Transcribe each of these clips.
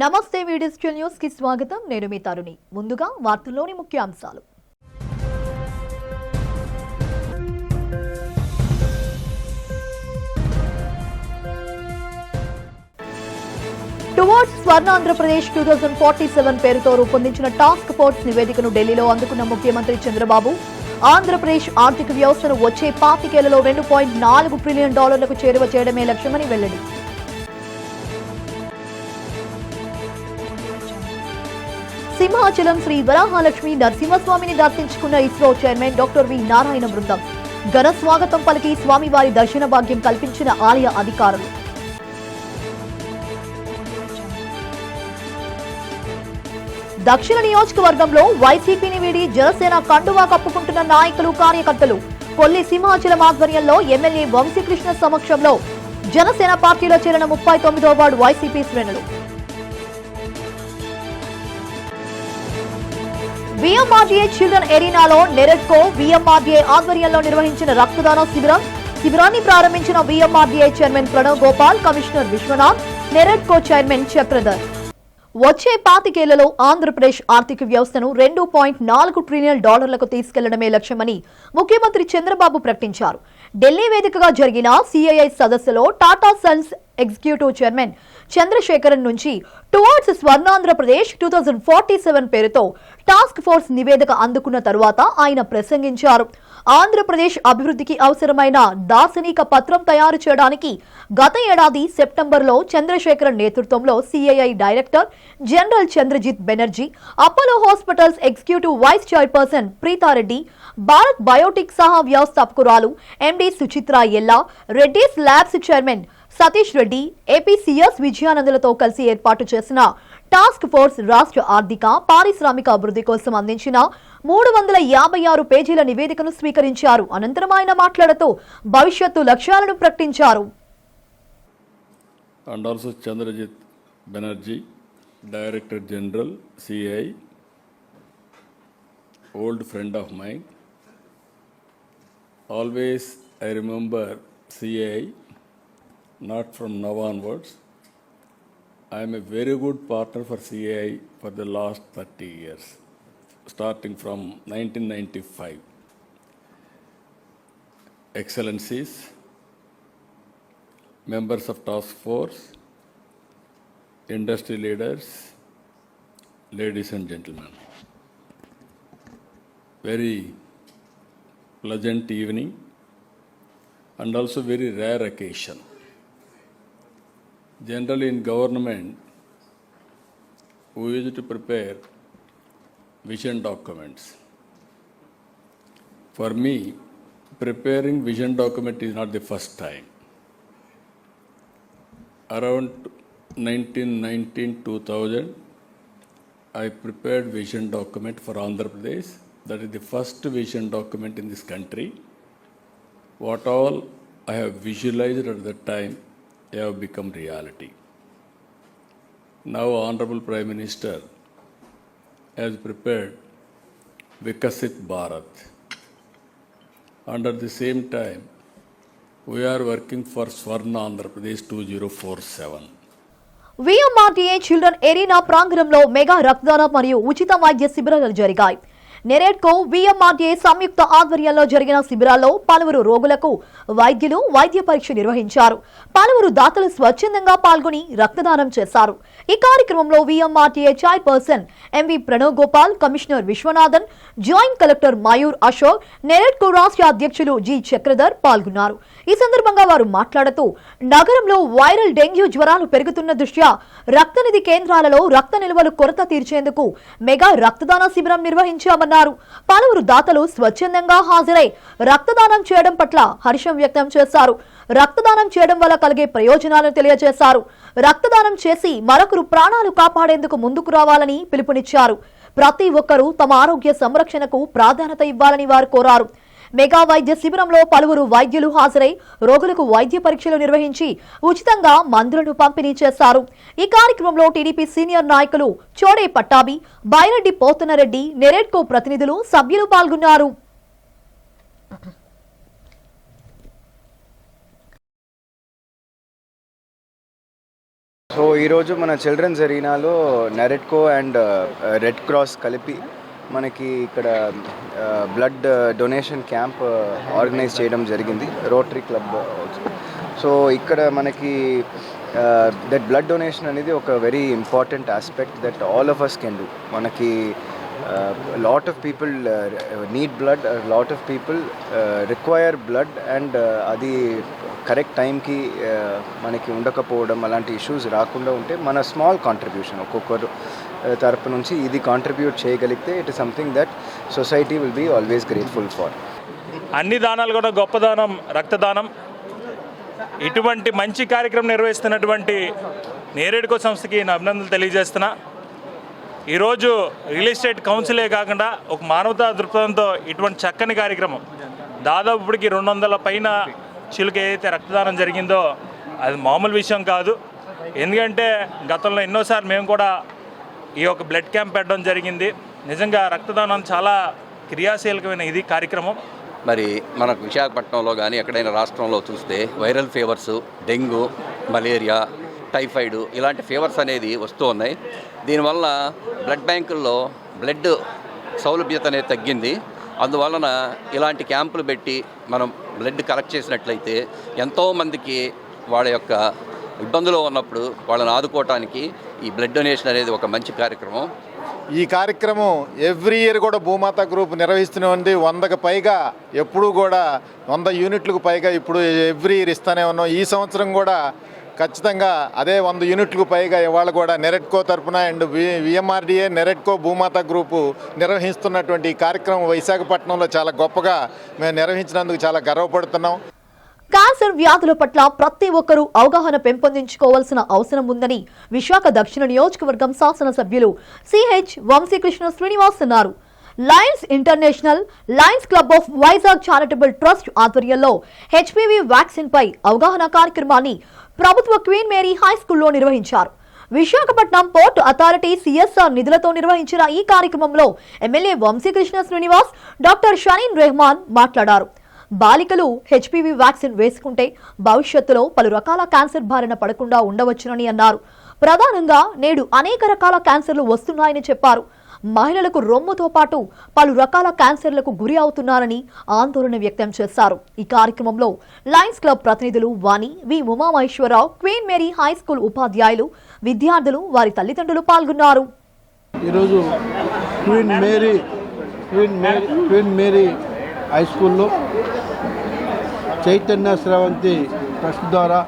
నమస్తే video news కి స్వాగతం. నేను మీ తరుణి. ముందుగా వార్తల్లోని ముఖ్యాంశాలు. టువర్డ్స్ స్వర్ణాంధ్రప్రదేశ్ 2047 పేరుతో రూపొందించిన టాస్క్ ఫోర్స్ నివేదికను ఢిల్లీలో అందుకున్న ముఖ్యమంత్రి చంద్రబాబు ఆంధ్రప్రదేశ్ ఆర్థిక వ్యవస్థను వచ్చే 5 ఏళ్లలో $2.4 ట్రిలియన్ చేరువ చేయడమే లక్ష్యమని వెల్లడి. సింహాచలం శ్రీ వరాహలక్ష్మి నరసింహస్వామిని దర్శించుకున్న ISRO chairman doctor V Narayana బృందం ఘన స్వాగతం పలికి స్వామివారి దర్శన భాగ్యం కల్పించిన ఆలయ అధికారులు. దక్షిణ నియోజకవర్గంలో వైసీపీని వీడి జనసేన కండువా కప్పుకుంటున్న నాయకులు కార్యకర్తలు. కొల్లి సింహాచలం ఆధ్వర్యంలో ఎమ్మెల్యే వంశీకృష్ణ సమక్షంలో జనసేన పార్టీలో చేరిన 39వ వార్డు వైసీపీ శ్రేణులు. VMRDA చిల్డ్రన్ ఎరీనాలో నెరెడ్కో VMRDA ఆధ్వర్యంలో నిర్వహించిన రక్తదాన శిబిరాన్ని ప్రారంభించిన VMRDA chairman Pranav Gopal, commissioner Vishwanath, NAREDCO chairman Chakradhar. వచ్చే 5 ఏళ్లలో ఆంధ్రప్రదేశ్ ఆర్థిక వ్యవస్థను $2.4 ట్రిలియన్ తీసుకెళ్లడమే లక్ష్యమని ముఖ్యమంత్రి చంద్రబాబు ప్రకటించారు. ఢిల్లీ వేదికగా జరిగిన CII సదస్సులో Tata Sons executive chairman Chandrasekaran నుంచి టువర్డ్స్ స్వర్ణాంధ్రప్రదేశ్ 2047 పేరుతో టాస్క్ ఫోర్స్ నివేదిక అందుకున్న తరువాత ఆయన ప్రసంగించారు. ఆంధ్రప్రదేశ్ అభివృద్ధికి అవసరమైన దార్శనిక పత్రం తయారు చేయడానికి గత ఏడాది సెప్టెంబర్లో చంద్రశేఖరన్ నేతృత్వంలో CII director general Chandrajit Banerjee, Apollo hospitals executive vice chairperson Preetha Reddy, Bharat Biotique సహా వ్యవస్థాపకురాలు MD సుచిత్రా ఎల్లా, Reddy's labs chairman Satish Reddy, APCS విజయానందులతో కలిసి ఏర్పాటు చేసిన టాస్క్ ఫోర్స్ రాష్ట్ర ఆర్థిక, పారిశ్రామిక అభివృద్ధి కోసం అందించిన 356 పేజీల నివేదికను స్వీకరించారు. అనంతరం ఆయన మాట్లాడుతూ భవిష్యత్తు లక్ష్యాలను ప్రకటించారు. And also Chandrajit Banerjee, Director General CII, old friend of mine. Always I remember CII, not from now onwards. I am a very good partner for CII for the last 30 years, starting from 1995. Excellencies, members of task force, industry leaders, ladies and gentlemen. Very pleasant evening and also very rare occasion. Generally in government, we used to prepare vision documents. For me, preparing vision document is not the first time. Around 1919-2000, I prepared vision document for Andhra Pradesh. That is the first vision document in this country. What all I have visualized at that time have become reality. Now Honorable Prime Minister has prepared Vikasit Bharat. Under the same time, we are working for Swarna Andhra Pradesh 2047. VMRDA children arena ప్రాంగణంలో mega రక్తదాన మరియు ఉచిత వైద్య శిబిరాలు జరిగాయి. నెరెడ్కో VMRDA సంయుక్త ఆధ్వర్యంలో జరిగిన శిబిరాల్లో పలువురు రోగులకు వైద్యులు వైద్య పరీక్ష నిర్వహించారు. పలువురు దాతలు స్వచ్ఛందంగా పాల్గొని రక్తదానం చేశారు. ఈ కార్యక్రమంలో VMRDA chairperson MV Pranav Gopal, commissioner Vishwanathan, joint collector Mayur Ashok, NAREDCO రాష్ట్ర అధ్యక్షులు G చక్రధర్ పాల్గొన్నారు. ఈ సందర్భంగా వారు మాట్లాడుతూ నగరంలో వైరల్ డెంగ్యూ జ్వరాలు పెరుగుతున్న దృష్ట్యా రక్తనిధి కేంద్రాలలో రక్త నిల్వలు కొరత తీర్చేందుకు మెగా రక్తదాన శిబిరం నిర్వహించామన్నారు. పలువురు దాతలు స్వచ్ఛందంగా హాజరై రక్తదానం చేయడం పట్ల హర్షం వ్యక్తం చేశారు. రక్తదానం చేయడం వల్ల కలిగే ప్రయోజనాలను తెలియజేశారు. రక్తదానం చేసి మరొకరు ప్రాణాలు కాపాడేందుకు ముందుకు రావాలని పిలుపునిచ్చారు. ప్రతి ఒక్కరూ తమ ఆరోగ్య సంరక్షణకు ప్రాధాన్యత ఇవ్వాలని వారు కోరారు. మెగా వైద్య శిబిరంలో పలువురు వైద్యులు హాజరై రోగులకు వైద్య పరీక్షలు నిర్వహించి ఉచితంగా మందులను పంపిణీ చేశారు. ఈ కార్యక్రమంలో టీడీపీ సీనియర్ నాయకులు చోడే పట్టాభి, బైరెడ్డి పోతనరెడ్డి, నెరెడ్కో ప్రతినిధులు, సభ్యులు పాల్గొన్నారు. సో ఈరోజు మన చిల్డ్రన్స్ ఎరీనాలో నెరెట్కో అండ్ రెడ్ క్రాస్ కలిపి మనకి ఇక్కడ బ్లడ్ డొనేషన్ క్యాంప్ ఆర్గనైజ్ చేయడం జరిగింది, రోటరీ క్లబ్ ఆల్సో. సో ఇక్కడ మనకి దట్ బ్లడ్ డొనేషన్ అనేది ఒక very important aspect that all of us can do. మనకి lot of people need blood, lot of people require blood, and అది correct టైంకి మనకి ఉండకపోవడం అలాంటి ఇష్యూస్ రాకుండా ఉంటే మన స్మాల్ కాంట్రిబ్యూషన్ ఒక్కొక్కరు తరపు నుంచి ఇది కాంట్రిబ్యూట్ చేయగలిగితే it is something that society will be always grateful for. అన్ని దానాలు కూడా గొప్ప దానం రక్తదానం. ఇటువంటి మంచి కార్యక్రమం నిర్వహిస్తున్నటువంటి నేరేడుకో సంస్థకి నా అభినందనలు తెలియజేస్తున్నా. ఈరోజు రియల్ ఎస్టేట్ కౌన్సిలే కాకుండా ఒక మానవతా దృక్పథంతో ఇటువంటి చక్కని కార్యక్రమం దాదాపు ఇప్పటికి 200 పైన చిలుక ఏదైతే రక్తదానం జరిగిందో అది మామూలు విషయం కాదు. ఎందుకంటే గతంలో ఎన్నోసార్లు మేము కూడా ఈ యొక్క బ్లడ్ క్యాంప్ పెట్టడం జరిగింది. నిజంగా రక్తదానం చాలా క్రియాశీలకమైన ఇది కార్యక్రమం. మరి మనకు విశాఖపట్నంలో కానీ ఎక్కడైనా రాష్ట్రంలో చూస్తే viral fevers, dengue, malaria, typhoid ఇలాంటి ఫీవర్స్ అనేది వస్తూ ఉన్నాయి. దీనివల్ల బ్లడ్ బ్యాంకుల్లో బ్లడ్ సౌలభ్యత అనేది తగ్గింది. అందువలన ఇలాంటి క్యాంపులు పెట్టి మనం బ్లడ్ కలెక్ట్ చేసినట్లయితే ఎంతోమందికి వాళ్ళ యొక్క ఇబ్బందులు ఉన్నప్పుడు వాళ్ళని ఆదుకోవటానికి ఈ బ్లడ్ డొనేషన్ అనేది ఒక మంచి కార్యక్రమం. ఈ కార్యక్రమం ఎవ్రీ ఇయర్ కూడా భూమాత గ్రూప్ నిర్వహిస్తూనే ఉంది. 100కు పైగా ఎప్పుడూ కూడా 100 యూనిట్లకు పైగా ఇప్పుడు ఎవ్రీ ఇయర్ ఇస్తూనే ఉన్నాం. ఈ సంవత్సరం కూడా ఖచ్చితంగా అదే 100 యూనిట్లకు పైగా ఇవాళ కూడా నెరెట్కో తరఫున అండ్ విఎంఆర్డిఏ నెరెట్కో భూమాత గ్రూపు నిర్వహిస్తున్నటువంటి ఈ కార్యక్రమం విశాఖపట్నంలో చాలా గొప్పగా మేము నిర్వహించినందుకు చాలా గర్వపడుతున్నాం. క్యాన్సర్ వ్యాధుల పట్ల ప్రతి ఒక్కరూ అవగాహన పెంపొందించుకోవాల్సిన అవసరం ఉందని విశాఖ దక్షిణ నియోజకవర్గం శాసనసభ్యులు సిహెచ్ వంశీకృష్ణ శ్రీనివాస్ అన్నారు. Lions international Lions club of Vizag charitable trust ఆధ్వర్యంలో హెచ్పివి వ్యాక్సిన్ పై అవగాహన కార్యక్రమాన్ని ప్రభుత్వ క్వీన్ మేరీ హై స్కూల్లో నిర్వహించారు. విశాఖపట్నం పోర్ట్ అథారిటీ సిఎస్ఆర్ నిధులతో నిర్వహించిన ఈ కార్యక్రమంలో ఎమ్మెల్యే వంశీకృష్ణ శ్రీనివాస్, డాక్టర్ షనీన్ రెహమాన్ మాట్లాడారు. బాలికలు హెచ్పివి వ్యాక్సిన్ వేసుకుంటే భవిష్యత్తులో పలు రకాల క్యాన్సర్ బారిన పడకుండా ఉండవచ్చునని అన్నారు. ప్రధానంగా నేడు అనేక రకాల క్యాన్సర్లు వస్తున్నాయని చెప్పారు. మహిళలకు రొమ్ముతో పాటు పలు రకాల క్యాన్సర్లకు గురి అవుతున్నారని ఆందోళన వ్యక్తం చేశారు. ఈ కార్యక్రమంలో లయన్స్ క్లబ్ ప్రతినిధులు Vani, V Umamaheswararao, queen Mary high school ఉపాధ్యాయులు, విద్యార్థులు, వారి తల్లిదండ్రులు పాల్గొన్నారు. ఈరోజు క్వీన్ మేరీ హై స్కూల్లో చైతన్య స్రవంతి ట్రస్ట్ ద్వారా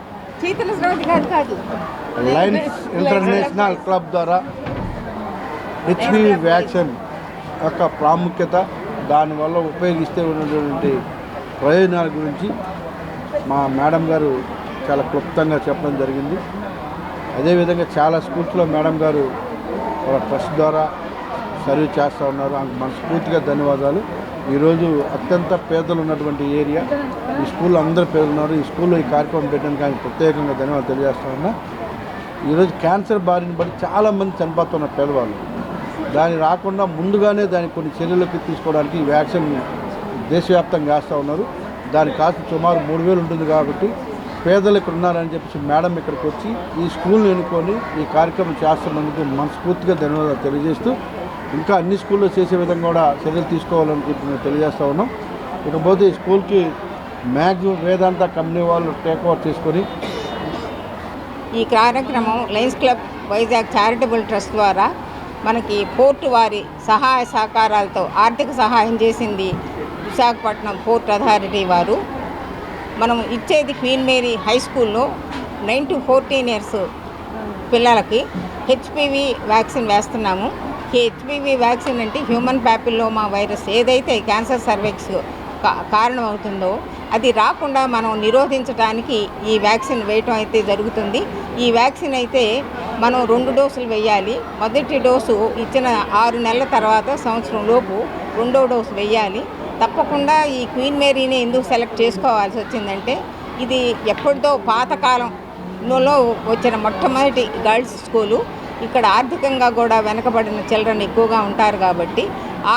లయన్స్ ఇంటర్నేషనల్ క్లబ్ ద్వారా హెచ్పివి వ్యాక్సిన్ యొక్క ప్రాముఖ్యత, దానివల్ల ఉపయోగిస్తే ఉన్నటువంటి ప్రయోజనాల గురించి మా మేడం గారు చాలా క్లుప్తంగా చెప్పడం జరిగింది. అదేవిధంగా చాలా స్కూల్స్లో మేడం గారు వాళ్ళ ట్రస్ట్ ద్వారా సర్వీస్ చేస్తూ ఉన్నారు. మనస్ఫూర్తిగా ధన్యవాదాలు. ఈరోజు అత్యంత పేదలు ఉన్నటువంటి ఏరియా, ఈ స్కూల్లో అందరూ పేదలు ఉన్నారు. ఈ స్కూల్లో ఈ కార్యక్రమం పెట్టడానికి ఆయన ప్రత్యేకంగా ధన్యవాదాలు తెలియజేస్తా ఉన్నా. ఈరోజు క్యాన్సర్ బారిన పడి చాలామంది చనిపోతున్నారు పేదవాళ్ళు. దాని రాకుండా ముందుగానే దానికి కొన్ని చర్యలకి తీసుకోవడానికి ఈ వ్యాక్సిన్ దేశవ్యాప్తంగా వేస్తూ ఉన్నారు. దాని కాస్ట్ సుమారు 3,000 ఉంటుంది. కాబట్టి పేదలు ఇక్కడ ఉన్నారని చెప్పేసి మేడం ఇక్కడికి వచ్చి ఈ స్కూల్ని ఎన్నుకొని ఈ కార్యక్రమం చేస్తున్నందుకు మనస్ఫూర్తిగా ధన్యవాదాలు తెలియజేస్తూ, ఇంకా అన్ని స్కూల్లో చేసే విధంగా కూడా చర్యలు తీసుకోవాలని చెప్పి మేము తెలియజేస్తూ ఉన్నాం. ఇకపోతే ఈ స్కూల్కి మ్యాక్సిమం వేదాంత కంపెనీ వాళ్ళు టేక్ ఓవర్ చేసుకొని ఈ కార్యక్రమం Lions club Vizag charitable trust ద్వారా మనకి పోర్టు వారి సహాయ సహకారాలతో ఆర్థిక సహాయం చేసింది విశాఖపట్నం పోర్ట్ అథారిటీ వారు. మనం ఇచ్చేది క్వీన్ మేరీ హై స్కూల్లో 9 to 14 years పిల్లలకి హెచ్పివి వ్యాక్సిన్ వేస్తున్నాము. హెచ్పివి వ్యాక్సిన్ అంటే హ్యూమన్ ప్యాపిల్లోమా వైరస్ ఏదైతే క్యాన్సర్ సర్వీక్స్ కారణమవుతుందో అది రాకుండా మనం నిరోధించడానికి ఈ వ్యాక్సిన్ వేయటం అయితే జరుగుతుంది. ఈ వ్యాక్సిన్ అయితే మనం 2 డోసులు వేయాలి. మొదటి డోసు ఇచ్చిన 6 నెలల తర్వాత సంవత్సరం లోపు 2వ డోసు వేయాలి. తప్పకుండా ఈ క్వీన్ మేరీని ఎందుకు సెలెక్ట్ చేసుకోవాల్సి వచ్చిందంటే ఇది ఎప్పటిదో పాతకాలంలో వచ్చిన మొట్టమొదటి గర్ల్స్ స్కూలు. ఇక్కడ ఆర్థికంగా కూడా వెనకబడిన చిల్డ్రన్ ఎక్కువగా ఉంటారు. కాబట్టి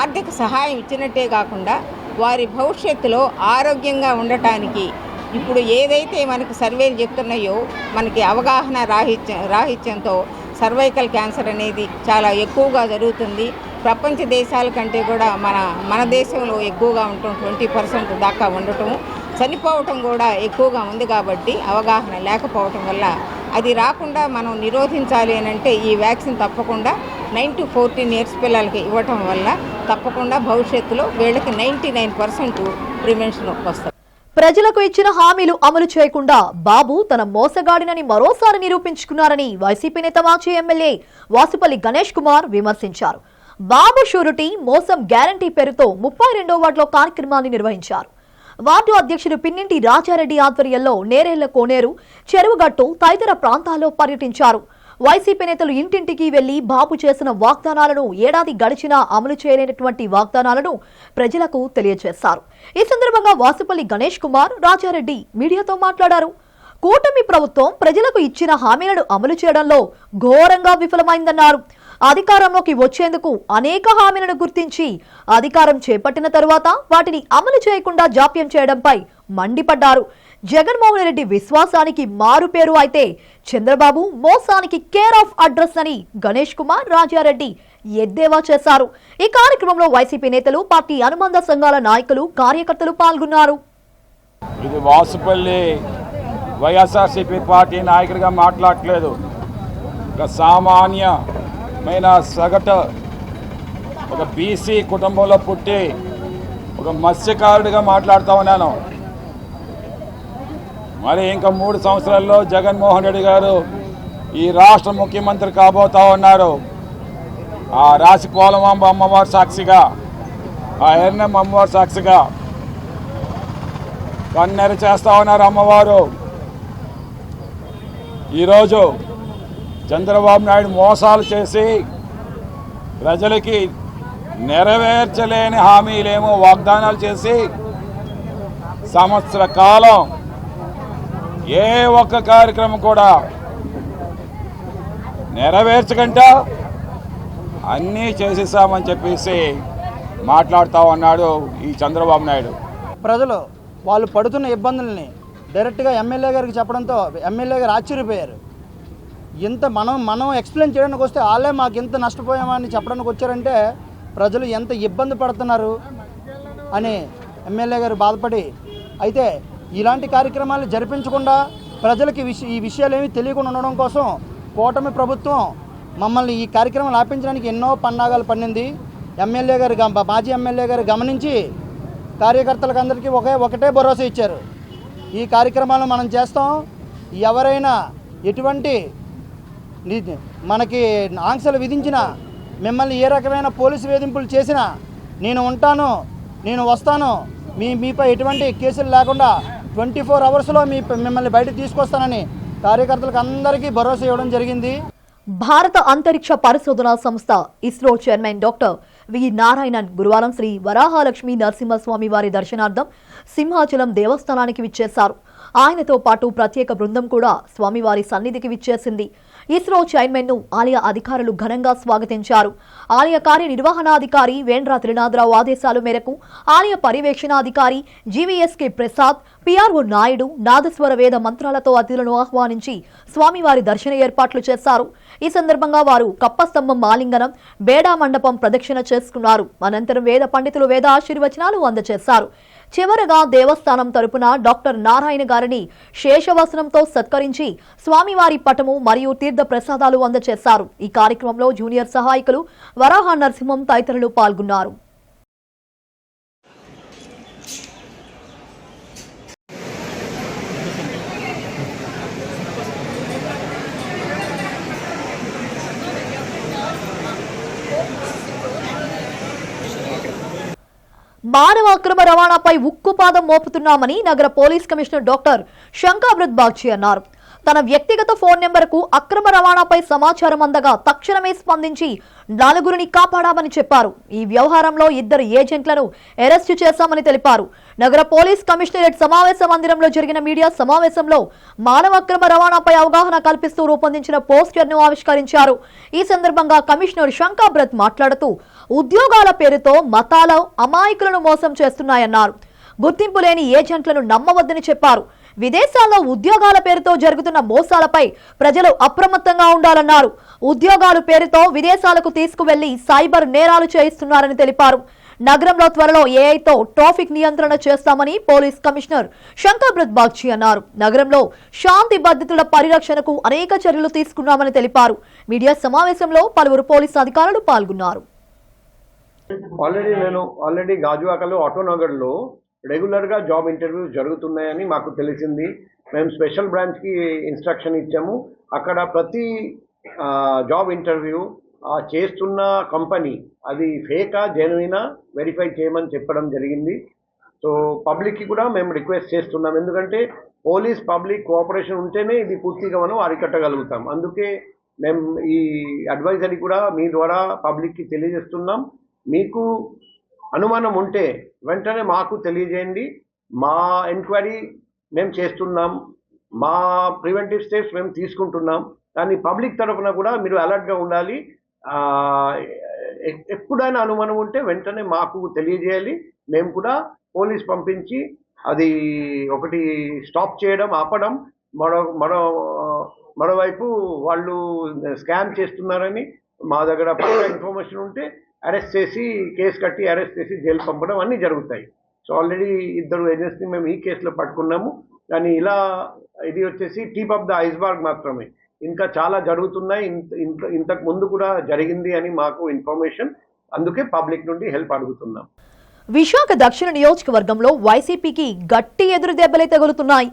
ఆర్థిక సహాయం ఇచ్చినట్టే కాకుండా వారి భవిష్యత్తులో ఆరోగ్యంగా ఉండటానికి ఇప్పుడు ఏదైతే మనకి సర్వేలు చెప్తున్నాయో మనకి అవగాహన రాహిత్యంతో సర్వైకల్ క్యాన్సర్ అనేది చాలా ఎక్కువగా జరుగుతుంది. ప్రపంచ దేశాల కంటే కూడా మన దేశంలో ఎక్కువగా ఉండటం 20% దాకా ఉండటం, చనిపోవటం కూడా ఎక్కువగా ఉంది. కాబట్టి అవగాహన లేకపోవటం వల్ల అది రాకుండా మనం నిరోధించాలి అని అంటే ఈ వ్యాక్సిన్ తప్పకుండా 9 to 14 years పిల్లలకి ఇవ్వటం వల్ల తప్పకుండా భవిష్యత్తులో వీళ్ళకి 99% ప్రివెన్షన్ వస్తుంది. ప్రజలకు ఇచ్చిన హామీలు అమలు చేయకుండా బాబు తన మోసగాడినని మరోసారి నిరూపించుకున్నారని వైసీపీ నేత మాజీ ఎమ్మెల్యే వాసుపల్లి గణేష్ కుమార్ విమర్శించారు. బాబు షూరిటీ మోసం గ్యారంటీ పేరుతో 32వ వార్డులో కార్యక్రమాన్ని నిర్వహించారు. వార్డు అధ్యక్షుడు పిన్నింటి రాజారెడ్డి ఆధ్వర్యంలో నేరేళ్ల కోనేరు, చెరువుగట్టు తదితర ప్రాంతాల్లో పర్యటించారు. వైసీపీ నేతలు ఇంటింటికి వెళ్లి బాబు చేసిన వాగ్దానాలను, ఏడాది గడిచినా అమలు చేయలేనటువంటి వాగ్దానాలను ప్రజలకు తెలియజేశారు. ఈ సందర్భంగా వాసుపల్లి గణేష్ కుమార్ రాజారెడ్డి మీడియాతో మాట్లాడారు. కూటమి ప్రభుత్వం ప్రజలకు ఇచ్చిన హామీలను అమలు చేయడంలో ఘోరంగా విఫలమైందన్నారు. అధికారంలోకి వచ్చేందుకు అనేక హామీలను గుర్తించి అధికారం చేపట్టిన తరువాత వాటిని అమలు చేయకుండా జాప్యం చేయడంపై మండిపడ్డారు. జగన్మోహన్ రెడ్డి విశ్వాసానికి మారుపేరు అయితే చంద్రబాబు మోసానికి కేర్ ఆఫ్ అడ్రస్ అని గణేష్ కుమార్ రాజారెడ్డి ఎద్దేవా చేశారు. ఈ కార్యక్రమంలో వైసీపీ నేతలు, పార్టీ అనుబంధ సంఘాల నాయకులు, కార్యకర్తలు పాల్గొన్నారు. ఇది వాసుపల్లి వైఎస్ఆర్సీపీ పార్టీ నాయకుడిగా మాట్లాడట్లేదు. ఒక సామాన్యమైన సగటు ఒక బీసీ కుటుంబంలో పుట్టి ఒక మత్స్యకారుడిగా మాట్లాడుతూ ఉన్నాను. మరి ఇంకా 3 సంవత్సరాల్లో జగన్మోహన్ రెడ్డి గారు ఈ రాష్ట్ర ముఖ్యమంత్రి కాబోతా ఉన్నారు. ఆ రాశిపోలమాంబ అమ్మవారి సాక్షిగా, ఆ ఎర్నమ్మ అమ్మవారి సాక్షిగా కన్నెర చేస్తూ ఉన్నారు అమ్మవారు. ఈరోజు చంద్రబాబు నాయుడు మోసాలు చేసి ప్రజలకి నెరవేర్చలేని హామీలేమో వాగ్దానాలు చేసి సంవత్సర కాలం ఏ ఒక్క కార్యక్రమం కూడా నెరవేర్చకుండా అన్నీ చేసేసామని చెప్పేసి మాట్లాడుతూ ఉన్నాడు ఈ చంద్రబాబు నాయుడు. ప్రజలు వాళ్ళు పడుతున్న ఇబ్బందుల్ని డైరెక్ట్గా ఎమ్మెల్యే గారికి చెప్పడంతో ఎమ్మెల్యే గారు ఆశ్చర్యపోయారు. ఇంత మనం ఎక్స్ప్లెయిన్ చేయడానికి వస్తే వాళ్ళే మాకు ఇంత నష్టపోయామని చెప్పడానికి వచ్చారంటే ప్రజలు ఎంత ఇబ్బంది పడుతున్నారు అని ఎమ్మెల్యే గారు బాధపడి, అయితే ఇలాంటి కార్యక్రమాలు జరిపించకుండా ప్రజలకి ఈ విషయాలు ఏమీ తెలియకుండా ఉండడం కోసం కూటమి ప్రభుత్వం మమ్మల్ని ఈ కార్యక్రమాలు ఆపించడానికి ఎన్నో పన్నాగాలు పన్నింది. ఎమ్మెల్యే గారు, మాజీ ఎమ్మెల్యే గారు గమనించి కార్యకర్తలకు అందరికీ ఒకటే భరోసా ఇచ్చారు. ఈ కార్యక్రమాలు మనం చేస్తాం, ఎవరైనా ఎటువంటి మనకి ఆంక్షలు విధించినా, మిమ్మల్ని ఏ రకమైన పోలీసు వేధింపులు చేసినా నేను ఉంటాను, నేను వస్తాను, మీపై ఎటువంటి కేసులు లేకుండా 24 అవర్స్లో మిమ్మల్ని బయటకు తీసుకొస్తానని కార్యకర్తలకు అందరికీ భరోసా ఇవ్వడం జరిగింది. భారత అంతరిక్ష పరిశోధనా సంస్థ ISRO chairman doctor V Narayanan గురువారం శ్రీ వరాహలక్ష్మి నరసింహస్వామి వారి దర్శనార్థం సింహాచలం దేవస్థానానికి విచ్చేశారు. ఆయనతో పాటు ప్రత్యేక బృందం కూడా స్వామివారి సన్నిధికి విచ్చేసింది. ఇస్రో చైర్మన్ ను ఆలయ అధికారులు ఘనంగా స్వాగతించారు. ఆలయ కార్యనిర్వహణాధికారి వేండ్ర త్రినాథరావు ఆదేశాల మేరకు ఆలయ పర్యవేక్షణాధికారి జీవీఎస్కే ప్రసాద్, పిఆర్ఓ నాయుడు నాదస్వర వేద మంత్రాలతో అతిథులను ఆహ్వానించి స్వామివారి దర్శన ఏర్పాట్లు చేశారు. ఈ సందర్భంగా వారు కప్పస్తంభం ఆలింగనం, బేడా మండపం ప్రదక్షిణ చేసుకున్నారు. అనంతరం వేద పండితులు వేద ఆశీర్వచనాలు అందజేశారు. చివరగా దేవస్థానం తరపున డాక్టర్ నారాయణ గారిని శేషవసనంతో సత్కరించి స్వామివారి పటము మరియు తీర్థ ప్రసాదాలు అందజేశారు. ఈ కార్యక్రమంలో జూనియర్ సహాయకులు వరాహ నరసింహం తదితరులు పాల్గొన్నారు. మానవ అక్రమ రవాణాపై ఉక్కుపాదం మోపుతున్నామని నగర పోలీస్ కమిషనర్ డాక్టర్ శంకాబ్రత్ బాగ్చి అన్నారు. తన వ్యక్తిగత ఫోన్ నెంబర్కు అక్రమ రవాణాపై సమాచారం అందగా తక్షణమే స్పందించి 4గురిని కాపాడామని చెప్పారు. ఈ వ్యవహారంలో 2 ఏజెంట్లను అరెస్టు చేశామని తెలిపారు. నగర పోలీస్ కమిషనరేట్ సమావేశ మందిరంలో జరిగిన మీడియా సమావేశంలో మానవ అక్రమ రవాణాపై అవగాహన కల్పిస్తూ రూపొందించిన పోస్టర్ను ఆవిష్కరించారు. ఈ సందర్భంగా కమిషనర్ శంకాబ్రత్ మాట్లాడుతూ ఉద్యోగాల పేరుతో మతాల అమాయకులను మోసం చేస్తున్నాయన్నారు. గుర్తింపు లేని ఏజెంట్లను నమ్మవద్దని చెప్పారు. విదేశాల్లో ఉద్యోగాల పేరుతో జరుగుతున్న మోసాలపై ప్రజలు అప్రమత్తంగా ఉండాలన్నారు. ఉద్యోగాల పేరుతో విదేశాలకు తీసుకువెళ్లి సైబర్ నేరాలు చేయిస్తున్నారని తెలిపారు. నగరంలో త్వరలో ఏఐతో ట్రాఫిక్ నియంత్రణ చేస్తామని పోలీస్ కమిషనర్ శంకర్ బాగ్చి అన్నారు. నగరంలో శాంతి భద్రతల పరిరక్షణకు అనేక చర్యలు తీసుకున్నామని తెలిపారు. మీడియా సమావేశంలో పలువురు పోలీసు అధికారులు పాల్గొన్నారు. ఆల్రెడీ గాజువాకలో ఆటోనగర్లో రెగ్యులర్గా జాబ్ ఇంటర్వ్యూస్ జరుగుతున్నాయని మాకు తెలిసింది. మేము స్పెషల్ బ్రాంచ్కి ఇన్స్ట్రక్షన్ ఇచ్చాము. అక్కడ ప్రతి జాబ్ ఇంటర్వ్యూ చేస్తున్న కంపెనీ అది ఫేకా జెన్యునా వెరిఫై చేయమని చెప్పడం జరిగింది. సో పబ్లిక్కి కూడా మేము రిక్వెస్ట్ చేస్తున్నాం, ఎందుకంటే పోలీస్ పబ్లిక్ కోఆపరేషన్ ఉంటేనే ఇది పూర్తిగా మనం అరికట్టగలుగుతాం. అందుకే మేము ఈ అడ్వైజరీ కూడా మీ ద్వారా పబ్లిక్కి తెలియజేస్తున్నాం. మీకు అనుమానం ఉంటే వెంటనే మాకు తెలియజేయండి. మా ఎంక్వైరీ మేము చేస్తున్నాం, మా ప్రివెంటివ్ స్టెప్స్ మేము తీసుకుంటున్నాం. కానీ పబ్లిక్ తరఫున కూడా మీరు అలర్ట్గా ఉండాలి. ఎప్పుడైనా అనుమానం ఉంటే వెంటనే మాకు తెలియజేయాలి. మేము కూడా పోలీస్ పంపించి అది ఒకటి స్టాప్ చేయడం, ఆపడం, మరోవైపు వాళ్ళు స్కామ్ చేస్తున్నారని మా దగ్గర ఇన్ఫర్మేషన్ ఉంటే అరెస్ట్ చేసి కేసు కట్టి అరెస్ట్ చేసి జైలు పంపడం అన్నీ జరుగుతాయి. సో ఆల్రెడీ 2 ఏజెంట్స్ని మేము ఈ కేసులో పట్టుకున్నాము. కానీ ఇలా ఇది వచ్చేసి టిప్ ఆఫ్ ద ఐస్బర్గ్ మాత్రమే. ఇంకా చాలా జరుగుతున్నాయి. ఇంతకు ముందు కూడా జరిగింది అని మాకు ఇన్ఫర్మేషన్. అందుకే పబ్లిక్ నుండి హెల్ప్ అడుగుతున్నాం. విశాఖ దక్షిణ నియోజకవర్గంలో వైసీపీకి గట్టి ఎదురు దెబ్బలే తగులుతున్నాయి.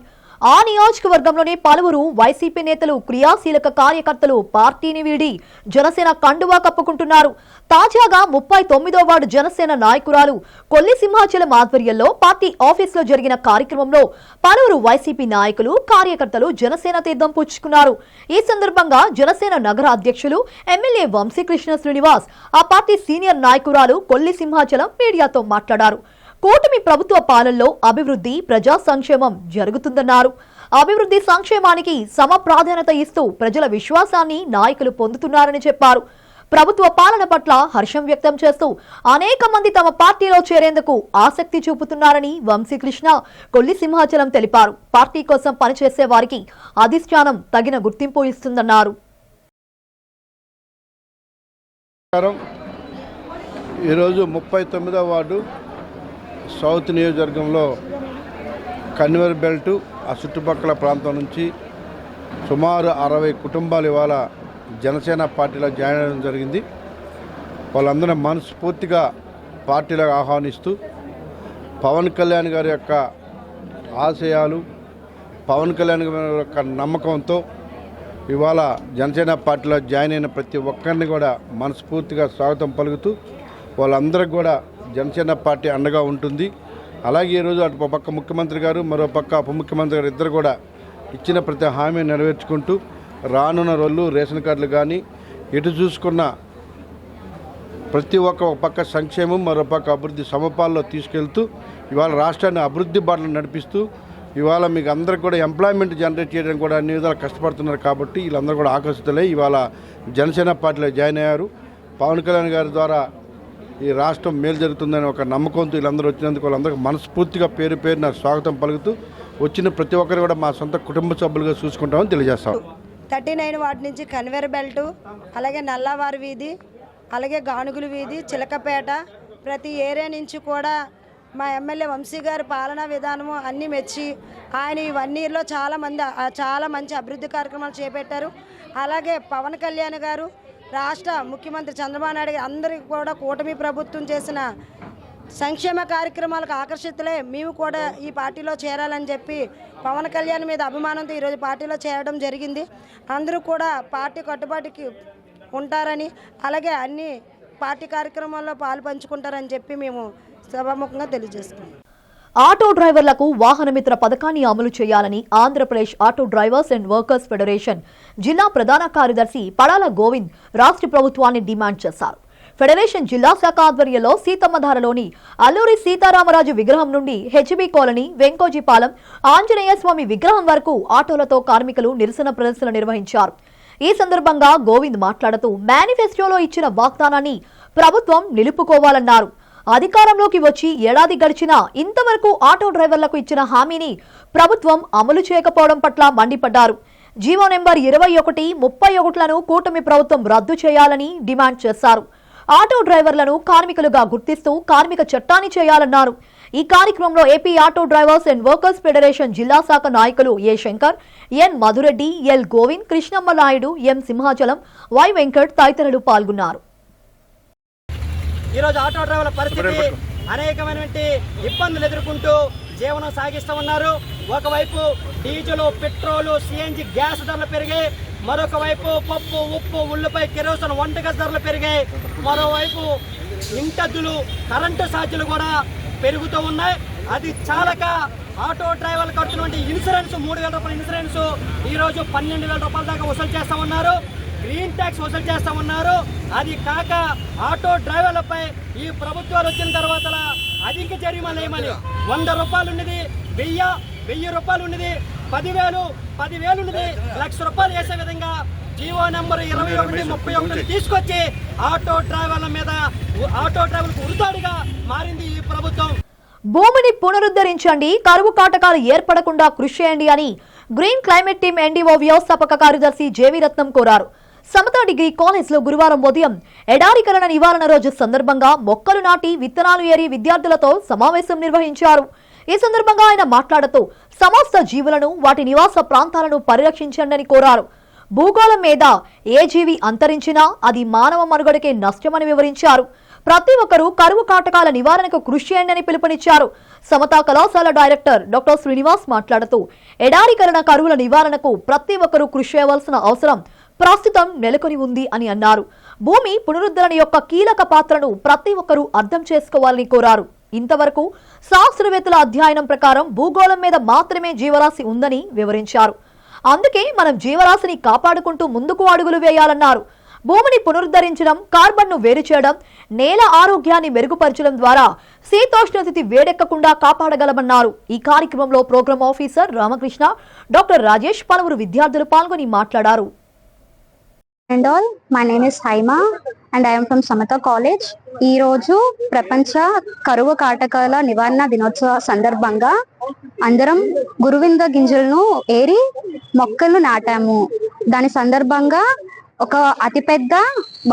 ఆ నియోజకవర్గంలోని పలువురు వైసీపీ నేతలు, క్రియాశీలక కార్యకర్తలు పార్టీని వీడి జనసేన కండువా కప్పుకుంటున్నారు. తాజాగా 39వ వార్డు జనసేన నాయకురాలు కొల్లి సింహాచలం ఆధ్వర్యంలో పార్టీ ఆఫీసులో జరిగిన కార్యక్రమంలో పలువురు వైసీపీ నాయకులు, కార్యకర్తలు జనసేన తీర్థం పుచ్చుకున్నారు. ఈ సందర్భంగా జనసేన నగర అధ్యక్షులు ఎమ్మెల్యే వంశీకృష్ణ శ్రీనివాస్, ఆ పార్టీ సీనియర్ నాయకురాలు కొల్లి సింహాచలం మీడియాతో మాట్లాడారు. కూటమి ప్రభుత్వ పాలనలో అభివృద్ధి, ప్రజా సంక్షేమం జరుగుతుందన్నారు. అభివృద్ధి సంక్షేమానికి సమ ప్రాధాన్యత ఇస్తూ ప్రజల విశ్వాసాన్ని నాయకులు పొందుతున్నారని చెప్పారు. ప్రభుత్వ పాలన పట్ల హర్షం వ్యక్తం చేస్తూ అనేక మంది తమ పార్టీలో చేరేందుకు ఆసక్తి చూపుతున్నారని వంశీకృష్ణ, కొల్లి సింహాచలం తెలిపారు. పార్టీ కోసం పనిచేసే వారికి అధిష్టానం తగిన గుర్తింపు ఇస్తుందన్నారు. ఈరోజు 39వ వార్డు సౌత్ నియోజకవర్గంలో కన్వేర్ బెల్ట్ ఆ చుట్టుపక్కల ప్రాంతం నుంచి సుమారు 60 కుటుంబాలు ఇవాళ జనసేన పార్టీలో జాయిన్ అవ్వడం జరిగింది. వాళ్ళందరూ మనస్ఫూర్తిగా పార్టీలకు ఆహ్వానిస్తూ పవన్ కళ్యాణ్ గారి యొక్క ఆశయాలు, పవన్ కళ్యాణ్ గారి యొక్క నమ్మకంతో ఇవాళ జనసేన పార్టీలో జాయిన్ అయిన ప్రతి ఒక్కరిని కూడా మనస్ఫూర్తిగా స్వాగతం పలుకుతూ వాళ్ళందరికీ కూడా జనసేన పార్టీ అండగా ఉంటుంది. అలాగే ఈరోజు అటు పక్క ముఖ్యమంత్రి గారు, మరో పక్క ఉప ముఖ్యమంత్రి గారు ఇద్దరు కూడా ఇచ్చిన ప్రతి హామీ నెరవేర్చుకుంటూ రానున్న రోజులు రేషన్ కార్డులు కానీ ఎటు చూసుకున్న ప్రతి ఒక్క పక్క సంక్షేమం, మరో పక్క అభివృద్ధి సమపాల్లో తీసుకెళ్తూ ఇవాళ రాష్ట్రాన్ని అభివృద్ధి బాటలు నడిపిస్తూ ఇవాళ మీకు అందరికి కూడా ఎంప్లాయ్మెంట్ జనరేట్ చేయడానికి కూడా అన్ని విధాలు కష్టపడుతున్నారు. కాబట్టి వీళ్ళందరూ కూడా ఆకర్షితులై ఇవాళ జనసేన పార్టీలో జాయిన్ అయ్యారు. పవన్ కళ్యాణ్ గారి ద్వారా ఈ రాష్ట్రం మేలు జరుగుతుందని ఒక నమ్మకంతో వీళ్ళందరూ వచ్చినందుకు వాళ్ళందరికీ మనస్ఫూర్తిగా పేరు పేరున స్వాగతం పలుకుతూ వచ్చిన ప్రతి ఒక్కరు కూడా మా సొంత కుటుంబ సభ్యులుగా చూసుకుంటామని తెలియజేస్తాం. 39 వార్డు నుంచి కన్వేర్ బెల్ట్, అలాగే నల్లవారి వీధి, అలాగే గానుగుల వీధి, చిలకపేట, ప్రతి ఏరియా నుంచి కూడా మా ఎమ్మెల్యే వంశీ గారి పాలనా విధానము అన్నీ మెచ్చి ఆయన ఈ 1 ఇయర్లో చాలా మంచి అభివృద్ధి కార్యక్రమాలు చేపట్టారు. అలాగే పవన్ కళ్యాణ్ గారు, రాష్ట్ర ముఖ్యమంత్రి చంద్రబాబు నాయుడు అందరికీ కూడా కూటమి ప్రభుత్వం చేసిన సంక్షేమ కార్యక్రమాలకు ఆకర్షితులే మేము కూడా ఈ పార్టీలో చేరాలని చెప్పి పవన్ కళ్యాణ్ మీద అభిమానంతో ఈరోజు పార్టీలో చేరడం జరిగింది. అందరూ కూడా పార్టీ కట్టుబాటుకి ఉంటారని, అలాగే అన్ని పార్టీ కార్యక్రమాల్లో పాలు పంచుకుంటారని చెప్పి మేము సభాముఖంగా తెలియజేస్తున్నాం. ఆటో డ్రైవర్లకు వాహనమిత్ర పథకాన్ని అమలు చేయాలని Andhra Pradesh auto drivers and workers federation జిల్లా ప్రధాన కార్యదర్శి పడాల గోవింద్ రాష్ట్ర ప్రభుత్వాన్ని డిమాండ్ చేశారు. ఫెడరేషన్ జిల్లా శాఖ ఆధ్వర్యంలో సీతమ్మధారలోని అల్లూరి సీతారామరాజు విగ్రహం నుండి హెచ్బీ కాలనీ, వెంకోజీపాలెం, ఆంజనేయ స్వామి విగ్రహం వరకు ఆటోలతో కార్మికులు నిరసన ప్రదర్శన నిర్వహించారు. ఈ సందర్భంగా గోవింద్ మాట్లాడుతూ మేనిఫెస్టోలో ఇచ్చిన వాగ్దానాన్ని ప్రభుత్వం నిలుపుకోవాలన్నారు. అధికారంలోకి వచ్చి ఏడాది గడిచినా ఇంతవరకు ఆటో డ్రైవర్లకు ఇచ్చిన హామీని ప్రభుత్వం అమలు చేయకపోవడం పట్ల మండిపడ్డారు. జీవో నెంబర్ 21, 31లను కూటమి ప్రభుత్వం రద్దు చేయాలని డిమాండ్ చేశారు. ఆటో డ్రైవర్లను కార్మికులుగా గుర్తిస్తూ కార్మిక చట్టాన్ని చేయాలన్నారు. ఈ కార్యక్రమంలో AP auto drivers and workers federation జిల్లా శాఖ నాయకులు A Shankar, N Madhureddy, L Govind, Krishnamma Naidu, M Simhachalam, Y Venkat తదితరులు పాల్గొన్నారు. ఈరోజు ఆటో డ్రైవర్ల పరిస్థితి అనేకమైనటువంటి ఇబ్బందులు ఎదుర్కొంటూ జీవనం సాగిస్తూ ఉన్నారు. ఒకవైపు డీజిల్, పెట్రోలు, సిఎన్జి గ్యాస్ ధరలు పెరిగాయి. మరొక వైపు పప్పు, ఉప్పు, ఉల్లిపై, కిరోసిన్, వంటగది ధరలు పెరిగాయి. మరోవైపు ఇంటద్దులు, కరెంటు ఛార్జీలు కూడా పెరుగుతూ ఉన్నాయి. అది చాలక ఆటో డ్రైవర్లు కడుతున్నటువంటి ఇన్సూరెన్స్ 3,000 రూపాయల ఇన్సూరెన్స్ ఈరోజు 12,000 రూపాయల దాకా వసూలు చేస్తూ ఉన్నారు. గ్రీన్ ట్యాక్స్ వసూలు చేస్తూ ఉన్నారు. అది కాక ఆటో డ్రైవర్లపై ఈ ప్రభుత్వాలు వచ్చిన తర్వాత అధిక జరిమానా వేయమని 100 రూపాయలు ఉన్నది 1000 రూపాయలు ఉన్నది 10,000 ఉన్నది 1,00,000 రూపాయలు వేసే విధంగా జీవో నెంబర్ 21, 31 తీసుకొచ్చి ఆటో డ్రైవర్లకు ఉరితాడుగా మారింది ఈ ప్రభుత్వం. భూమిని పునరుద్ధరించండి, కరువు కాటకాలు ఏర్పడకుండా కృషి చేయండి అని గ్రీన్ క్లైమేట్ టీమ్ ఎన్డీఓ వ్యవస్థాపక కార్యదర్శి జేవి రత్నం కోరారు. సమతా డిగ్రీ కాలేజ్లో గురువారం ఉదయం ఎడారీకరణ నివారణ రోజు సందర్భంగా మొక్కలు నాటి విత్తనాలు ఏరి విద్యార్థులతో సమావేశం నిర్వహించారు. ఈ సందర్భంగా ఆయన మాట్లాడుతూ సమస్త జీవులను, వాటి నివాస ప్రాంతాలను పరిరక్షించండి అని కోరారు. భూగోళం మీద ఏ జీవి అంతరించినా అది మానవ మనుగడకే నష్టమని వివరించారు. ప్రతి ఒక్కరూ కరువు కాటకాల నివారణకు కృషి చేయండి అని పిలుపునిచ్చారు. సమతా కళాశాల డైరెక్టర్ డాక్టర్ శ్రీనివాస్ మాట్లాడుతూ ఎడారీకరణ కరువుల నివారణకు ప్రతి ఒక్కరూ కృషి చేయవలసిన అవసరం ప్రస్తుతం నెలకొని ఉంది అని అన్నారు. భూమి పునరుద్ధరణ యొక్క కీలక పాత్రను ప్రతి ఒక్కరూ అర్థం చేసుకోవాలని కోరారు. ఇంతవరకు శాస్త్రవేత్తల అధ్యయనం ప్రకారం భూగోళం మీద మాత్రమే జీవరాశి ఉందని వివరించారు. అందుకే మనం జీవరాశిని కాపాడుకుంటూ ముందుకు అడుగులు వేయాలన్నారు. భూమిని పునరుద్ధరించడం, కార్బన్ను వేరు చేయడం, నేల ఆరోగ్యాన్ని మెరుగుపరచడం ద్వారా శీతోష్ణస్థితి వేడెక్కకుండా కాపాడగలమన్నారు. ఈ కార్యక్రమంలో program officer Ramakrishna, doctor Rajesh, పలువురు విద్యార్థులు పాల్గొని మాట్లాడారు. And all, my name is Haima and I am from Samata College. ఈ రోజు ప్రపంచ కరువు కాటకాల నివారణ దినోత్సవ సందర్భంగా అందరం గురువింద గింజలను ఏరి మొక్కలు నాటాము. దాని సందర్భంగా ఒక అతిపెద్ద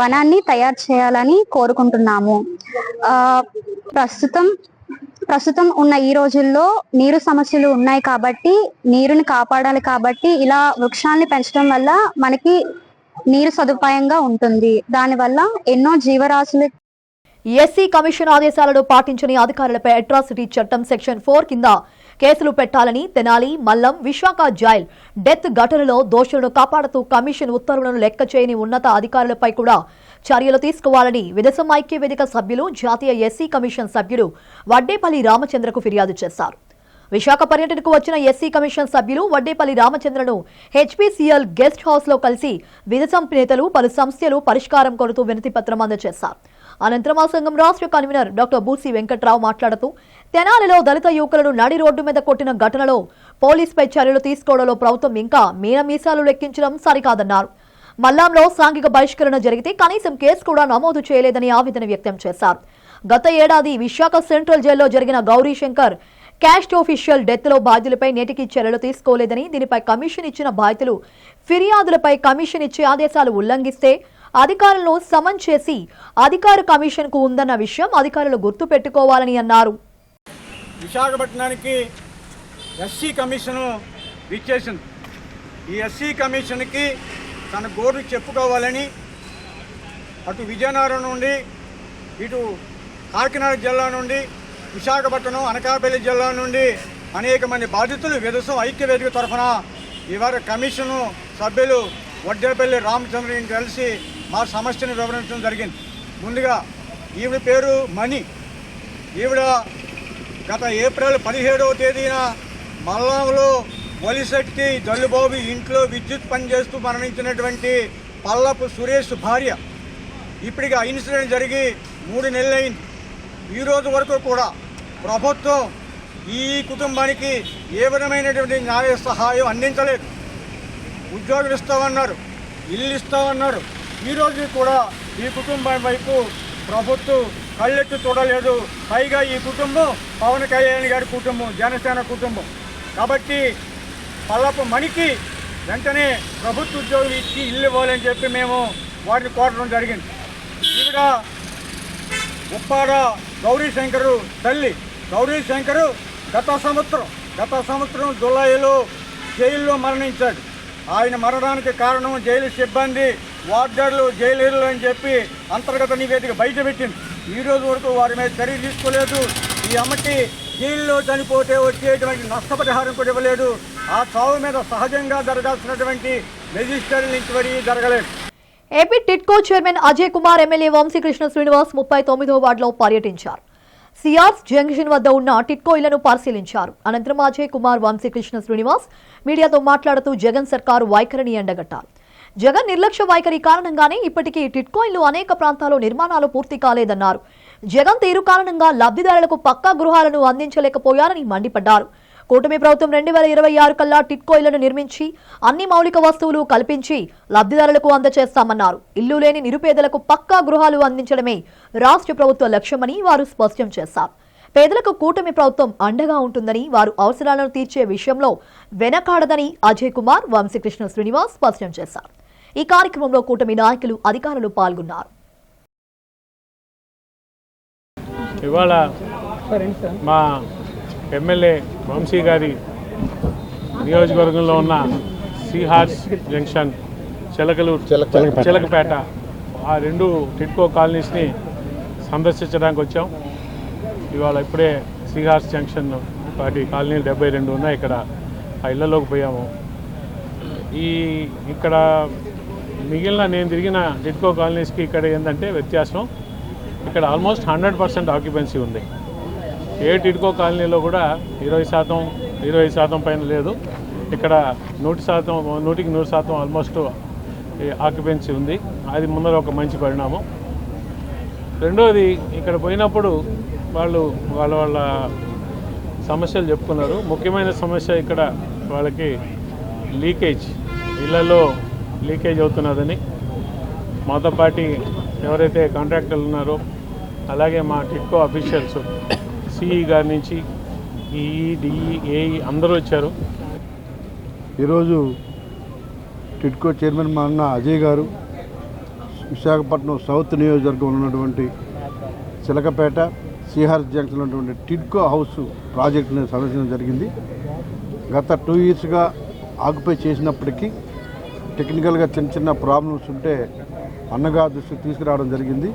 వనాన్ని తయారు చేయాలని కోరుకుంటున్నాము. ప్రస్తుతం ఉన్న ఈ రోజుల్లో నీరు సమస్యలు ఉన్నాయి కాబట్టి నీరుని కాపాడాలి. కాబట్టి ఇలా వృక్షాన్ని పెంచడం వల్ల మనకి నీరు సదుపాయంగా ఉంటుంది. దానివల్ల ఎన్నో జీవరాశులు. ఎస్సీ కమిషన్ ఆదేశాలను పాటించని అధికారులపై అట్రాసిటీ చట్టం సెక్షన్ 4 కింద కేసులు పెట్టాలని తెనాలి, మల్లం, విశాఖ జైల్ డెత్ ఘటనలో దోషులను కాపాడుతూ కమిషన్ ఉత్తర్వులను లెక్క చేయని ఉన్నత అధికారులపై కూడా చర్యలు తీసుకోవాలని విదేశం ఐక్య వేదిక సభ్యులు, జాతీయ ఎస్సీ కమిషన్ సభ్యుడు వడ్డేపల్లి రామచంద్రకు ఫిర్యాదు చేశారు. విశాఖ పర్యటనకు వచ్చిన ఎస్సీ కమిషన్ సభ్యులు వడ్డేపల్లి రామచంద్రను హెచ్పీసీఎల్ గెస్ట్ హౌస్ లో కలిసి విదేశం నేతలు, పలు సంస్థలు పరిష్కారం కోరుతూ వినతి పత్రం అందజేశారు. అనంతరం ఆ సంఘం రాష్ట్ర కన్వీనర్ డాక్టర్ బూసి వెంకట్రావు మాట్లాడుతూ తెనాలిలో దళిత యువకులను నడి రోడ్డు మీద కొట్టిన ఘటనలో పోలీసుపై చర్యలు తీసుకోవడంలో ప్రభుత్వం ఇంకా మీనమీసాలు లెక్కించడం సరికాదన్నారు. మల్లాంలో సాంఘిక బహిష్కరణ జరిగితే కనీసం కేసు కూడా నమోదు చేయలేదని ఆవేదన వ్యక్తం చేశారు. గత ఏడాది విశాఖ సెంట్రల్ జైల్లో జరిగిన Gauri Shankar caste official death లో బాధ్యులపై నేటికి చర్యలు తీసుకోలేదని, దీనిపై కమిషన్ ఇచ్చిన బాధ్యతలు ఫిర్యాదులపై కమిషన్ ఇచ్చే ఆదేశాలు ఉల్లంఘిస్తే అధికారులను సమన్ చేసి అధికార కమిషన్ కు ఉందన్న విషయం అధికారులు గుర్తు పెట్టుకోవాలని అన్నారు. విశాఖపట్నానికి ఎస్సీ కమిషను విచ్చేసింది. ఈ ఎస్సీ కమిషన్కి తన గోరు చెప్పుకోవాలని అటు విజయనగరం నుండి, ఇటు కాకినాడ జిల్లా నుండి, విశాఖపట్నం, అనకాపల్లి జిల్లా నుండి అనేక మంది బాధితులు విదేశం ఐక్య వేదిక తరఫున ఇవాళ కమిషను సభ్యులు వడ్డేపల్లి రామచంద్రని కలిసి మా సమస్యను వివరించడం జరిగింది. ముందుగా ఈవిడ పేరు మణి. ఈవిడ గత ఏప్రిల్ 17వ తేదీన మల్లంలో వలిశెట్టి జల్లుబాబు ఇంట్లో విద్యుత్ పనిచేస్తూ మరణించినటువంటి పల్లపు సురేష్ భార్య. ఇప్పటికి ఆ ఇన్సిడెంట్ జరిగి 3 నెలలైంది. ఈరోజు వరకు కూడా ప్రభుత్వం ఈ కుటుంబానికి ఏ విధమైనటువంటి న్యాయ సహాయం అందించలేదు. ఉద్యోగులు ఇస్తామన్నారు, ఇల్లు ఇస్తామన్నారు. ఈరోజు కూడా ఈ కుటుంబం వైపు ప్రభుత్వం కళ్ళెత్తి చూడలేదు. పైగా ఈ కుటుంబం పవన్ కళ్యాణ్ గారి కుటుంబం, జనసేన కుటుంబం. కాబట్టి పల్లపు మణికి వెంటనే ప్రభుత్వ ఉద్యోగులు ఇచ్చి ఇల్లు ఇవ్వాలని చెప్పి మేము వారిని కోరడం జరిగింది. ఈవిడ ఉప్పాడ గౌరీశంకరు తల్లి. గౌరీశంకరు గత సంవత్సరం జూలైలో జైల్లో మరణించాడు. ఆయన మరణానికి కారణం జైలు సిబ్బంది, వార్డర్లు, జైలు అని చెప్పి అంతర్గత నివేదిక బయటపెట్టింది. ఈరోజు వరకు వారి మీద చర్య తీసుకోలేదు. ఈ అమ్మకి జైల్లో చనిపోతే వచ్చేటువంటి నష్టపరిహారం కూడా ఇవ్వలేదు. ఆ చావు మీద సహజంగా జరగాల్సినటువంటి మెజిస్ట్రేట్ ఎంక్వైరీ జరగలేదు. AP TIDCO chairman Ajay Kumar MLA Vamsikrishna Srinivas 39వ వార్డులో పర్యటించారు. సిఆర్స్ జంక్షన్ వద్ద ఉన్న టిడ్కో ఇళ్లను పరిశీలించారు. అనంతరం అజయ్ కుమార్, వంశీకృష్ణ శ్రీనివాస్ మీడియాతో మాట్లాడుతూ జగన్ సర్కారు వైఖరిని ఎండగట్టారు. జగన్ నిర్లక్ష్య వైఖరి కారణంగానే ఇప్పటికీ టిడ్కో ఇళ్లు అనేక ప్రాంతాల్లో నిర్మాణాలు పూర్తి కాలేదన్నారు. జగన్ తీరు కారణంగా లబ్ధిదారులకు పక్కా గృహాలను అందించలేకపోయారని మండిపడ్డారు. కూటమి ప్రభుత్వం 2026 కల్లా టిడ్కో ఇళ్లను నిర్మించి అన్ని మౌలిక వస్తువులు కల్పించి లబ్ధిదారులకు అందజేస్తామన్నారు. ఇల్లు లేని నిరుపేదలకు పక్కా గృహాలు అందించడమే రాష్ట్ర ప్రభుత్వ లక్ష్యమని వారు స్పష్టం చేశారు. పేదలకు కూటమి ప్రభుత్వం అండగా ఉంటుందని, వారు అవసరాలను తీర్చే విషయంలో వెనకాడదని అజయ్ కుమార్, వంశీకృష్ణ శ్రీనివాస్ స్పష్టం చేశారు. ఈ కార్యక్రమంలో కూటమి నాయకులు, అధికారులు పాల్గొన్నారు. ఇవాళ మా ఎమ్మెల్యే వంశీ గారి నియోజకవర్గంలో ఉన్న సిహార్స్ జంక్షన్, చిలకపేట, ఆ రెండు టిడ్కో కాలనీస్ని సందర్శించడానికి వచ్చాం. ఇవాళ ఇప్పుడే సిహార్స్ జంక్షన్ వాటి కాలనీలు 72 ఉన్నాయి. ఇక్కడ ఆ ఇళ్లలోకి పోయాము. ఇక్కడ మిగిలిన నేను తిరిగిన టిడ్కో కాలనీస్కి ఇక్కడ ఏంటంటే వ్యత్యాసం, ఇక్కడ ఆల్మోస్ట్ 100% ఆక్యుపెన్సీ ఉంది. ఏ టిడ్కో కాలనీలో కూడా 20% పైన లేదు. ఇక్కడ 100% ఆల్మోస్ట్ ఆక్యుపెన్సీ ఉంది. అది ముందర ఒక మంచి పరిణామం. రెండోది, ఇక్కడ పోయినప్పుడు వాళ్ళ సమస్యలు చెప్పుకున్నారు. ముఖ్యమైన సమస్య ఇక్కడ వాళ్ళకి లీకేజ్, ఇళ్లలో లీకేజ్ అవుతున్నదని మాతో పాటు ఎవరైతే కాంట్రాక్టర్లు ఉన్నారో, అలాగే మా టిడ్కో అఫీషియల్స్, సిఈ గారి నుంచి ఈఈ, డిఈ, ఏఈ అందరూ వచ్చారు. ఈరోజు టిడ్కో చైర్మన్ మా అన్న అజయ్ గారు విశాఖపట్నం సౌత్ నియోజకవర్గంలో ఉన్నటువంటి చిలకపేట, సిహార్స్ జంక్షన్లో ఉన్నటువంటి టిడ్కో హౌస్ ప్రాజెక్టుని సందర్శించడం జరిగింది. గత 2 yearsగా ఆక్యుపై చేసినప్పటికీ టెక్నికల్గా చిన్న ప్రాబ్లమ్స్ ఉంటే అన్నగా దృష్టికి తీసుకురావడం జరిగింది.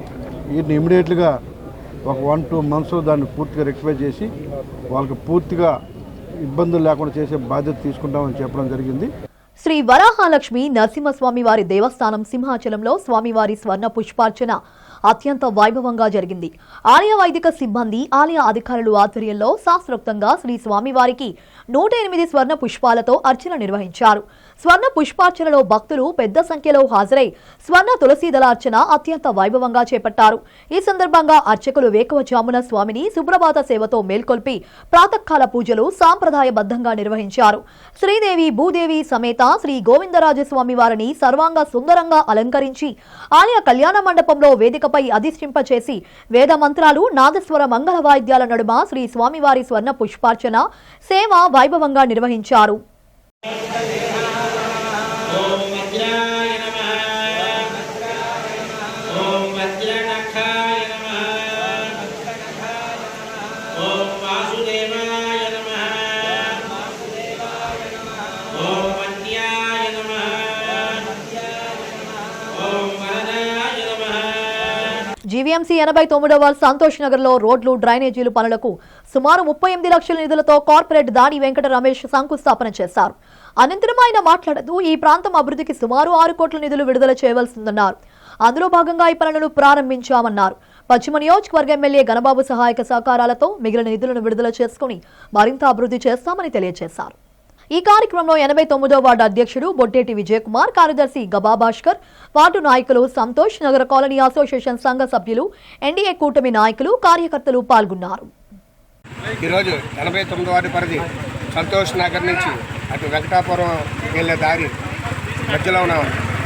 వీటిని ఇమీడియట్గా ఒక 1-2 months దాన్ని పూర్తిగా రెక్టిఫై చేసి వాళ్ళకి పూర్తిగా ఇబ్బందులు లేకుండా చేసే బాధ్యత తీసుకుంటామని చెప్పడం జరిగింది. శ్రీ వరాహలక్ష్మి నరసింహస్వామి వారి దేవస్థానం సింహాచలంలో స్వామివారి స్వర్ణ పుష్పార్చన అత్యంత వైభవంగా జరిగింది. ఆలయ వైదిక సిబ్బంది, ఆలయ అధికారులు ఆధ్వర్యంలో శాస్త్రోక్తంగా శ్రీ స్వామివారికి 108 స్వర్ణ పుష్పాలతో అర్చన నిర్వహించారు. స్వర్ణ పుష్పార్చనలో భక్తులు పెద్ద సంఖ్యలో హాజరై స్వర్ణ తులసి దళార్చన అత్యంత వైభవంగా చేపట్టారు. ఈ సందర్భంగా అర్చకులు వేకువజామున స్వామిని సుప్రభాత సేవతో మేల్కొల్పి ప్రాతకాల పూజలు సాంప్రదాయబద్ధంగా నిర్వహించారు. శ్రీదేవి భూదేవి సమేత శ్రీ గోవిందరాజస్వామి వారిని సర్వాంగ సుందరంగా అలంకరించి ఆలయ కళ్యాణ మండపంలో వేదికపై అధిష్ఠింపచేసి వేద మంత్రాలు, నాదస్వర మంగళ వాయిద్యాల నడుమ శ్రీ స్వామివారి స్వర్ణ పుష్పార్చన సేవ వైభవంగా నిర్వహించారు. జీవీఎంసీ 89వ సంతోష్ నగర్లో రోడ్లు, డ్రైనేజీలు పనులకు సుమారు 38 లక్షల నిధులతో కార్పొరేట్ దాడి వెంకట రమేష్ శంకుస్థాపన చేశారు. అనంతరం ఆయన మాట్లాడుతూ ఈ ప్రాంతం అభివృద్ధికి సుమారు 6 కోట్ల నిధులు విడుదల చేయవలసిందన్నారు. అందులో భాగంగా ఈ పనులను ప్రారంభించామన్నారు. పశ్చిమ నియోజకవర్గ ఎమ్మెల్యే గణబాబు సహాయక సహకారాలతో మిగిలిన నిధులను విడుదల చేసుకుని మరింత అభివృద్ధి చేస్తామని తెలియజేశారు. ఈ కార్యక్రమంలో 89వ వార్డు అధ్యక్షుడు బొట్టేటి విజయకుమార్, కార్యదర్శి గబా భాస్కర్, వార్డు నాయకులు సంతోష్, నగర కాలనీ అసోసియేషన్ సంఘ సభ్యులు, ఎన్డీఏ కూటమి నాయకులు, కార్యకర్తలు పాల్గొన్నారు. ఈరోజు 89వ వార్డు పరిధి సంతోష్ నగర్ నుంచి అటు వెంకటాపురం వెళ్ళే దారి మధ్యలో ఉన్న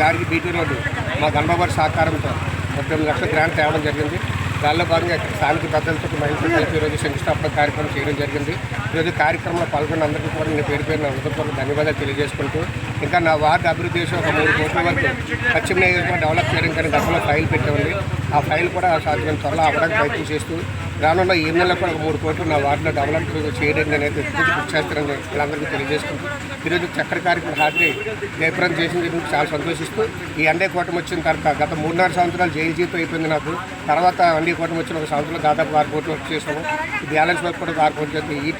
దారికి బీటీ రోడ్డు మా గణబాబు సహకారంతో 39 లక్షల గ్రాంట్ తేవడం జరిగింది. దానిలో భాగంగా స్థానిక పెద్దలతో మహిళలతో కలిపి ఈరోజు శంకుస్థాపన కార్యక్రమం చేయడం జరిగింది. ఈరోజు కార్యక్రమంలో పాల్గొన్న అందరికీ కూడా నేను పేరు పేరున హృదయపూర్వక ధన్యవాదాలు తెలియజేసుకుంటూ, ఇంకా నా వార్డు అభివృద్ధి చేసి ఒక 3 కోట్ల వరకు పశ్చిమ నియోజకవర్గం డెవలప్ చేయడం కానీ గతంలో ఫైల్ పెట్టామండి. ఆ ఫైల్ కూడా సాధ్యమైన త్వరలో అవ్వడానికి ప్రయత్నం చేస్తూ రానున్న 7 నెలల్లో కూడా 3 కోట్లు నా వార్డులో డెవలప్ చేయడం అనేది కృషి చేస్తారని వీళ్ళందరికీ తెలియజేసుకుంటూ, ఈరోజు చక్కెర కార్యక్రమం హాజరై జయప్రదం చేసిన చాలా సంతోషిస్తూ, ఈ ఎన్డీ కూటమి వచ్చిన తర్వాత గత 3.5 సంవత్సరాలు జైలు జీవితం అయిపోయింది నాకు. తర్వాత ఎన్డీ కూటమి వచ్చిన 1 సంవత్సరంలో దాదాపు 6 కోట్లు వర్క్ చేసాము. బ్యాలెన్స్ వర్క్ కూడా 6 కోట్లు చేస్తాం. ఈ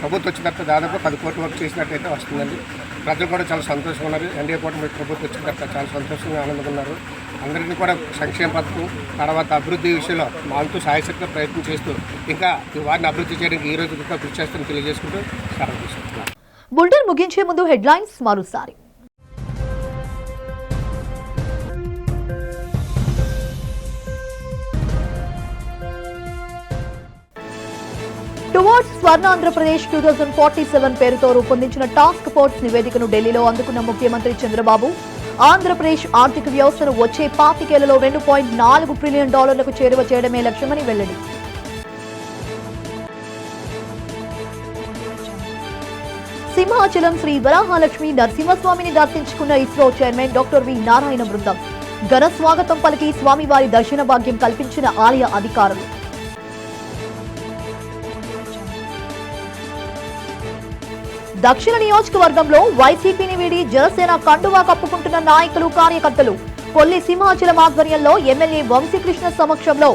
ప్రభుత్వం వచ్చిన తర్వాత దాదాపు 10 కోట్లు వర్క్ చేసినట్టయితే వస్తుందండి. ప్రజలు కూడా చాలా సంతోషంగా ఉన్నారు. ఎన్డీ కూటమి ప్రభుత్వం వచ్చిన తర్వాత చాలా సంతోషంగా ఆనందంగా ఉన్నారు. అందరికీ కూడా సంక్షేమ పథకం తర్వాత అభివృద్ధి విషయంలో మా వంతు సాయశక్తిగా ప్రయత్నం చేస్తూ ఇంకా ఈ వారిని అభివృద్ధి చేయడానికి ఈ రోజు ఇంకా కృషి చేస్తామని తెలియజేసుకుంటూ సెలవు తీసుకుంటున్నాను. బులెటిన్ ముగించే ముందు హెడ్లైన్స్ మరోసారి. టువర్డ్స్ స్వర్ణాంధ్రప్రదేశ్ 2047 పేరుతో రూపొందించిన టాస్క్ ఫోర్స్ నివేదికను ఢిల్లీలో అందుకున్న ముఖ్యమంత్రి చంద్రబాబు, ఆంధ్రప్రదేశ్ ఆర్థిక వ్యవస్థను వచ్చే 25 ఏళ్లలో $2.4 ట్రిలియన్ చేరువ చేయడమే లక్ష్యమని వెల్లడి. సింహాచలం శ్రీ వరాహలక్ష్మి నరసింహస్వామిని దర్శించుకున్న ISRO chairman doctor V Narayana బృందం ఘన స్వాగతం పలికి స్వామివారి దర్శన భాగ్యం కల్పించిన ఆలయ అధికారులు. దక్షిణ నియోజకవర్గంలో వైసీపీని వీడి జనసేన కండువా కప్పుకుంటున్న నాయకులు, కార్యకర్తలు. కొల్లి సింహాచలం ఆధ్వర్యంలో ఎమ్మెల్యే వంశీకృష్ణ సమక్షంలో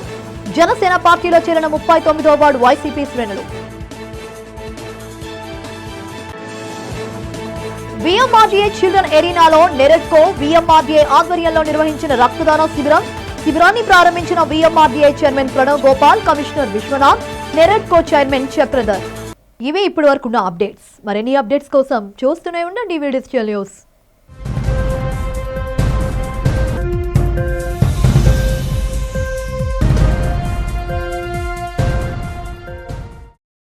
జనసేన పార్టీలో చేరిన 39వ వార్డు వైసీపీ శ్రేణులు. విఎంఆర్డీఏ చిల్డ్రన్ ఎరీనాలో నెరెడ్కో విఎంఆర్డీఏ ఆధ్వర్యంలో నిర్వహించిన రక్తదాన శిబిరాన్ని ప్రారంభించిన VMRDA chairman Pranav Gopal, commissioner Vishwanath, NAREDCO chairman Chakradhar. ఇవే ఇప్పటి వరకున్న అప్డేట్స్. మరిన్ని అప్డేట్స్ కోసం చూస్తూనే ఉండండి డిజిటల్ న్యూస్.